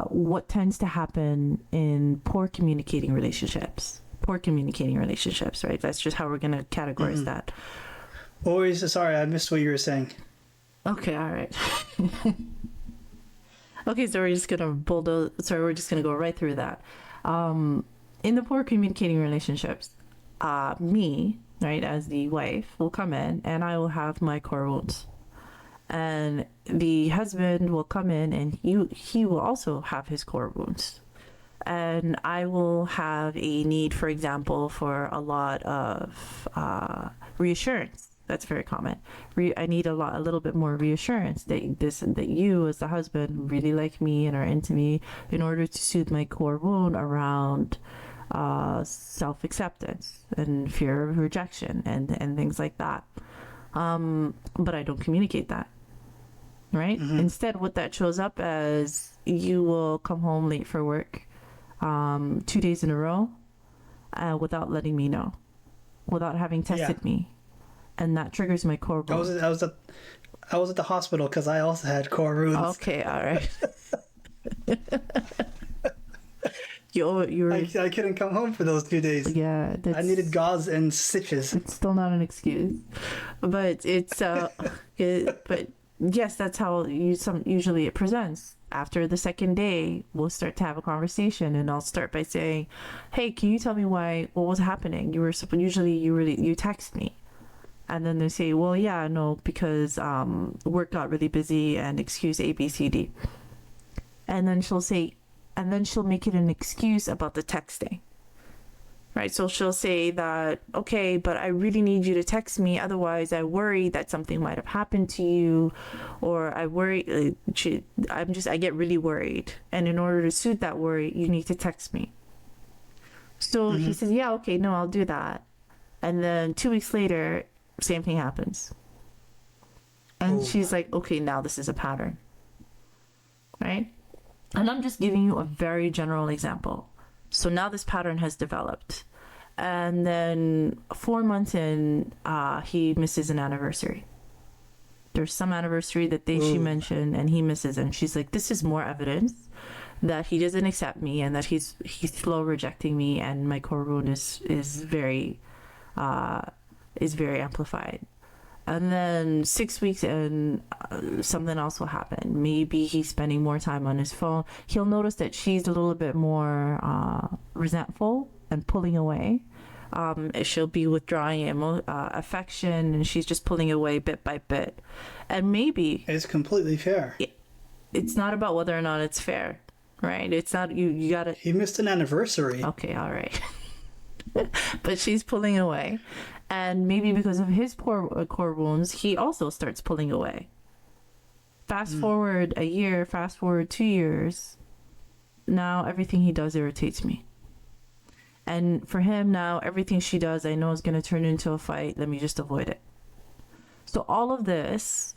what tends to happen in poor communicating relationships, right? That's just how we're going to categorize that. Sorry, I missed what you were saying. Okay, all right. Okay, so we're just going to go right through that. In the poor communicating relationships, me, right, as the wife, will come in and I will have my core wounds. And the husband will come in and he will also have his core wounds. And I will have a need, for example, for a lot of reassurance. That's very common. I need a little bit more reassurance that you, as the husband, really like me and are into me, in order to soothe my core wound around self-acceptance and fear of rejection and things like that. But I don't communicate that, right? Mm-hmm. Instead, what that shows up as, you will come home late for work 2 days in a row without letting me know, without having tested me. And that triggers my core wounds. I was at the hospital because I also had core wounds. Okay, all right. I couldn't come home for those 2 days. Yeah, I needed gauze and stitches. It's still not an excuse, but it's but yes, that's how usually it presents. After the second day, we'll start to have a conversation, and I'll start by saying, "Hey, can you tell me what was happening? You text me." And then they say, well, yeah, no, because work got really busy and excuse A, B, C, D. And then she'll make it an excuse about the texting, right? So she'll say that, okay, but I really need you to text me. Otherwise, I worry that something might have happened to you, or I get really worried. And in order to soothe that worry, you need to text me. So he says, yeah, okay, no, I'll do that. And then 2 weeks later, same thing happens. And she's like, okay, now this is a pattern, right? And I'm just giving you a very general example. So now this pattern has developed. And then 4 months in, he misses an anniversary. There's some anniversary that she mentioned and he misses. And she's like, this is more evidence that he doesn't accept me and that he's slow rejecting me, and my core wound is very amplified. And then 6 weeks in, something else will happen. Maybe he's spending more time on his phone. He'll notice that she's a little bit more resentful and pulling away. She'll be withdrawing affection, and she's just pulling away bit by bit. And maybe It's completely fair. it's not about whether or not it's fair, right? It's not, you gotta, He missed an anniversary. okay, all right. But she's pulling away. And maybe because of his core wounds, he also starts pulling away. Fast forward a year, fast forward 2 years, now everything he does irritates me. And for him now, everything she does, I know is going to turn into a fight. Let me just avoid it. So all of this,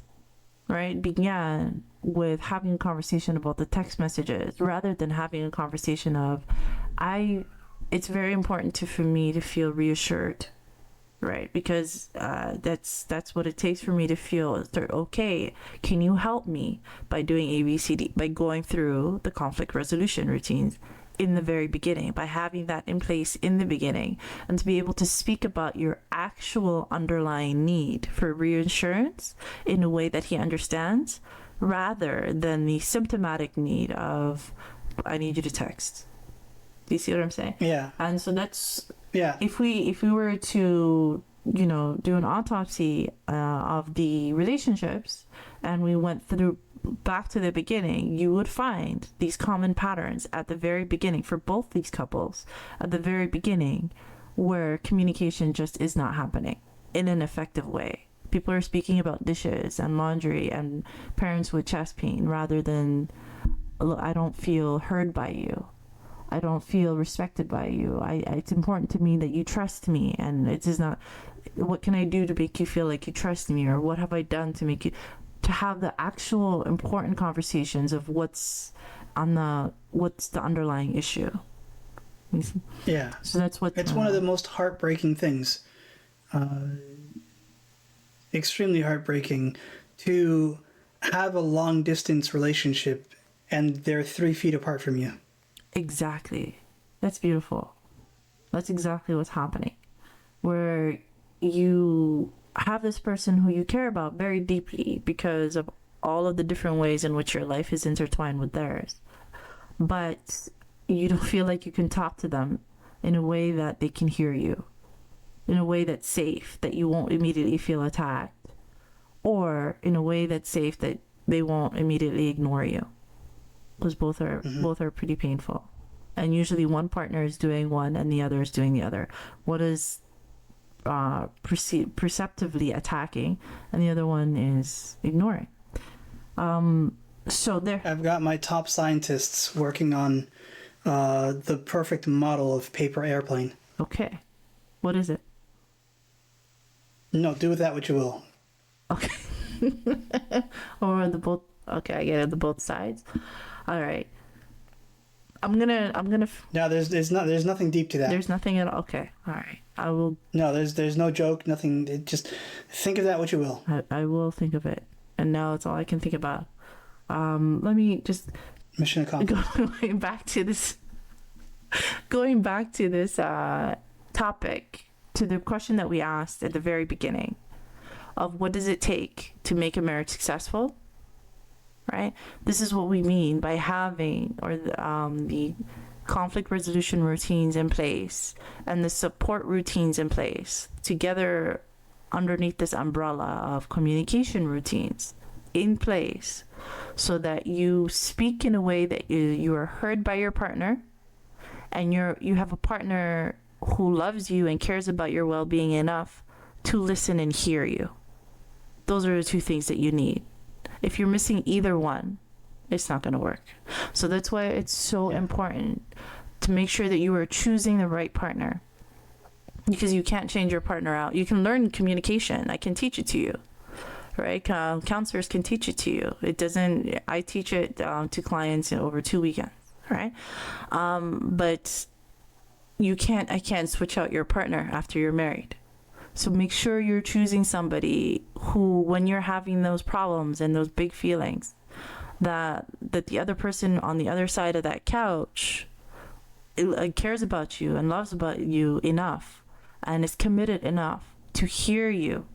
right, began with having a conversation about the text messages rather than having a conversation of, it's very important for me to feel reassured, right? Because that's what it takes for me to feel okay. Can you help me by doing ABCD, by going through the conflict resolution routines in the very beginning, by having that in place in the beginning, and to be able to speak about your actual underlying need for reassurance in a way that he understands, rather than the symptomatic need of, I need you to text. Do you see what I'm saying? Yeah. And so that's, Yeah. if we were to, do an autopsy of the relationships, and we went through back to the beginning, you would find these common patterns at the very beginning for both these couples, at the very beginning, where communication just is not happening in an effective way. People are speaking about dishes and laundry and parents with chest pain rather than, I don't feel heard by you. I don't feel respected by you. It's important to me that you trust me, and it is not, what can I do to make you feel like you trust me, or what have I done to make you, to have the actual important conversations of what's the underlying issue. Yeah. So that's what It's one of the most heartbreaking things. Extremely heartbreaking to have a long distance relationship and they're 3 feet apart from you. Exactly. That's beautiful. That's exactly what's happening. Where you have this person who you care about very deeply because of all of the different ways in which your life is intertwined with theirs. But you don't feel like you can talk to them in a way that they can hear you, in a way that's safe, that you won't immediately feel attacked, or in a way that's safe that they won't immediately ignore you. Because both are pretty painful, and usually one partner is doing one and the other is doing the other. One is perceptively attacking, and the other one is ignoring. So there. I've got my top scientists working on the perfect model of paper airplane. Okay, what is it? No, do with that what you will. Okay. Or the both. Okay, I get it. The both sides. All right. I'm gonna. No, there's nothing deep to that. There's nothing at all. Okay. All right. I will. No, there's no joke. Nothing. Just think of that what you will. I will think of it. And now it's all I can think about. Let me just Mission accomplished. going back to this. Going back to this topic, to the question that we asked at the very beginning, of what does it take to make a marriage successful? Right? This is what we mean by having the conflict resolution routines in place and the support routines in place together underneath this umbrella of communication routines in place, so that you speak in a way that you are heard by your partner, and you have a partner who loves you and cares about your well-being enough to listen and hear you. Those are the two things that you need. If you're missing either one, it's not going to work. So that's why it's so important to make sure that you are choosing the right partner, because you can't change your partner out. You can learn communication. I can teach it to you, right? Counselors can teach it to you. I teach it to clients over 2 weekends, right? But I can't switch out your partner after you're married. So make sure you're choosing somebody who, when you're having those problems and those big feelings, that the other person on the other side of that couch cares about you and loves about you enough and is committed enough to hear you,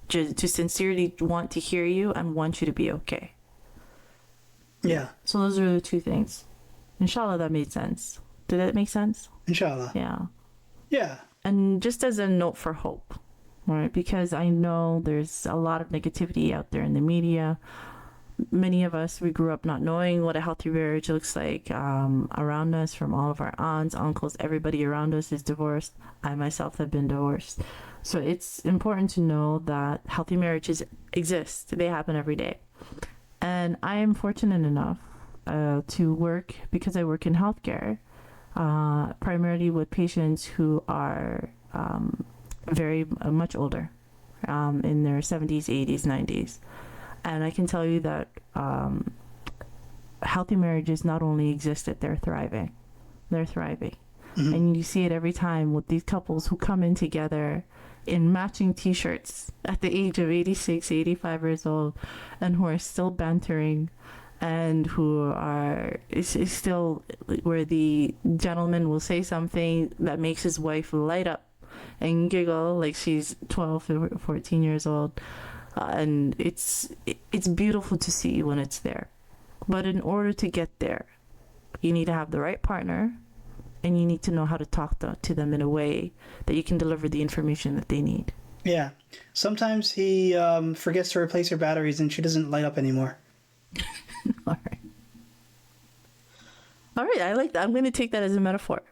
to sincerely want to hear you and want you to be okay. Yeah. So those are the two things. Inshallah, that made sense. Did that make sense? Inshallah. Yeah. Yeah. And just as a note for hope, right? Because I know there's a lot of negativity out there in the media. Many of us, we grew up not knowing what a healthy marriage looks like. Around us, from all of our aunts, uncles, everybody around us is divorced. I myself have been divorced. So it's important to know that healthy marriages exist. They happen every day. And I am fortunate enough to work, because I work in healthcare, primarily with patients who are very much older, in their 70s, 80s, 90s. And I can tell you that healthy marriages not only exist, that they're thriving. They're thriving. Mm-hmm. And you see it every time with these couples who come in together in matching t-shirts at the age of 86, 85 years old, and who are still bantering, and who are is still, where the gentleman will say something that makes his wife light up and giggle like she's 12 or 14 years old. And it's beautiful to see when it's there. But in order to get there, you need to have the right partner, and you need to know how to talk to them in a way that you can deliver the information that they need. Yeah. Sometimes he forgets to replace her batteries and she doesn't light up anymore. All right, I like that. I'm going to take that as a metaphor.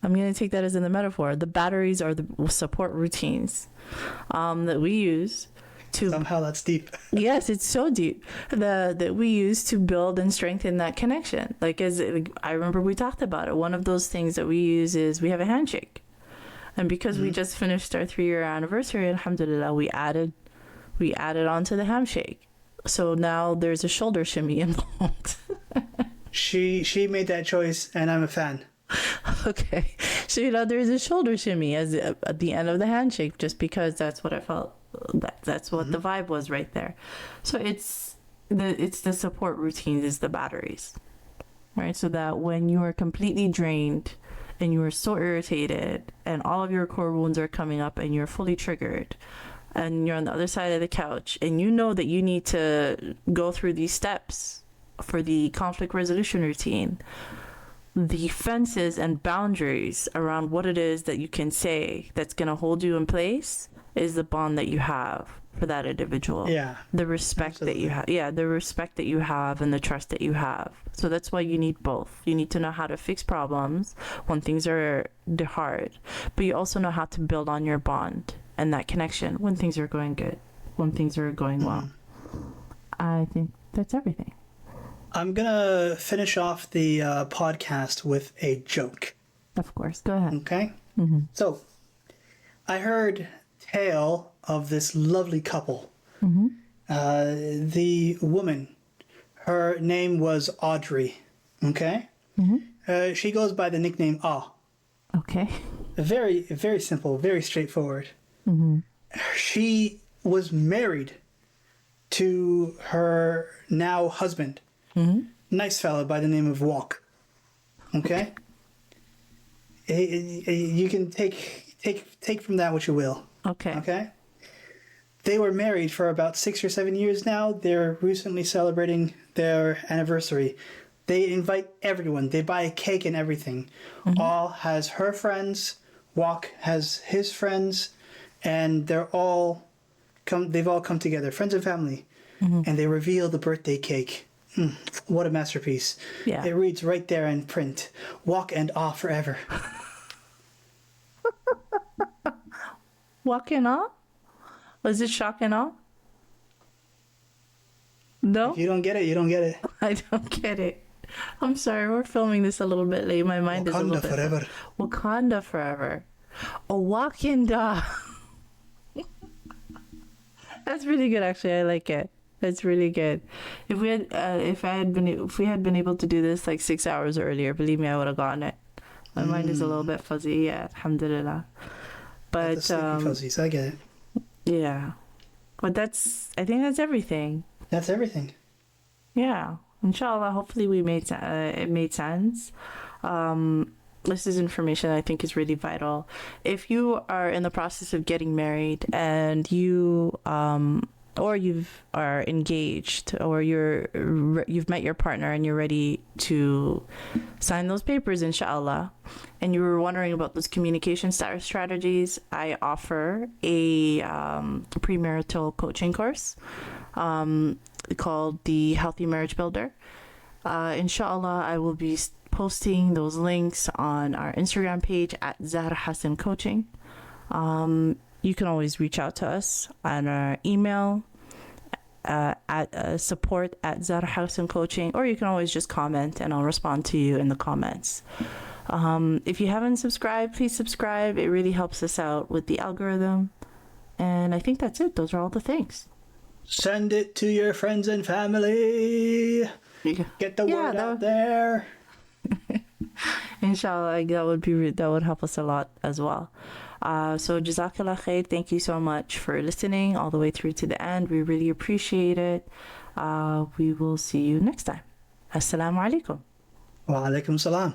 The batteries are the support routines that we use to... Somehow that's deep. Yes, it's so deep. That we use to build and strengthen that connection. I remember we talked about it. One of those things that we use is we have a handshake. And because we just finished our 3-year anniversary, alhamdulillah, we added onto the handshake. So now there's a shoulder shimmy involved. She made that choice, and I'm a fan. Okay. So there's a shoulder shimmy at the end of the handshake, just because that's what I felt. That's what the vibe was right there. So it's the support routines, is the batteries, right? So that when you are completely drained and you are so irritated and all of your core wounds are coming up and you're fully triggered and you're on the other side of the couch and you know that you need to go through these steps for the conflict resolution routine, the fences and boundaries around what it is that you can say that's going to hold you in place is the bond that you have for that individual. Yeah. The respect Absolutely. that you have. Yeah, the respect that you have and the trust that you have. So that's why you need both. You need to know how to fix problems when things are hard, but you also know how to build on your bond and that connection when things are going good, when things are going well. I think that's everything. I'm going to finish off the podcast with a joke. Of course. Go ahead. Okay? Mm-hmm. So, I heard tale of this lovely couple. Mm-hmm. The woman, her name was Audrey. Okay? Mm-hmm. She goes by the nickname Ah. Okay. Very, very simple, very straightforward. Mm-hmm. She was married to her now husband. Mm-hmm. Nice fella by the name of Walk. Okay? You can take from that what you will. Okay. Okay? They were married for about 6 or 7 years now. They're recently celebrating their anniversary. They invite everyone. They buy a cake and everything. Mm-hmm. All has her friends. Walk has his friends. And they've all come together, friends and family. Mm-hmm. And they reveal the birthday cake. What a masterpiece. Yeah. It reads right there in print, Walk and Ah forever. Walk and Ah? Was it shock and awe? No? If you don't get it, you don't get it. I don't get it. I'm sorry, we're filming this a little bit late. My mind is a little bit... forever. Wakanda forever. Oh, Wakanda. That's really good, actually. I like it. That's really good. If we had been able to do this like 6 hours earlier, believe me, I would have gotten it. My mind is a little bit fuzzy. Yeah, alhamdulillah. But the sleepy fuzzies, I get it. Yeah, but I think that's everything. That's everything. Yeah, inshallah. Hopefully, it made sense. This is information I think is really vital. If you are in the process of getting married and you or you've are engaged or you've met your partner and you're ready to sign those papers, inshallah, and you were wondering about those communication strategies, I offer a premarital coaching course called the Healthy Marriage Builder. Inshallah, I will be posting those links on our Instagram page at Zahra Hassan Coaching. You can always reach out to us on our email at support at Zahra Hassan Coaching, or you can always just comment and I'll respond to you in the comments. If you haven't subscribed, please subscribe. It really helps us out with the algorithm. And I think that's it. Those are all the things. Send it to your friends and family. Get the word out there. Inshallah, that would help us a lot as well. So Jazakallah khair. Thank you so much for listening all the way through to the end. We really appreciate it. We will see you next time. Assalamu alaikum. Wa alaikum salam.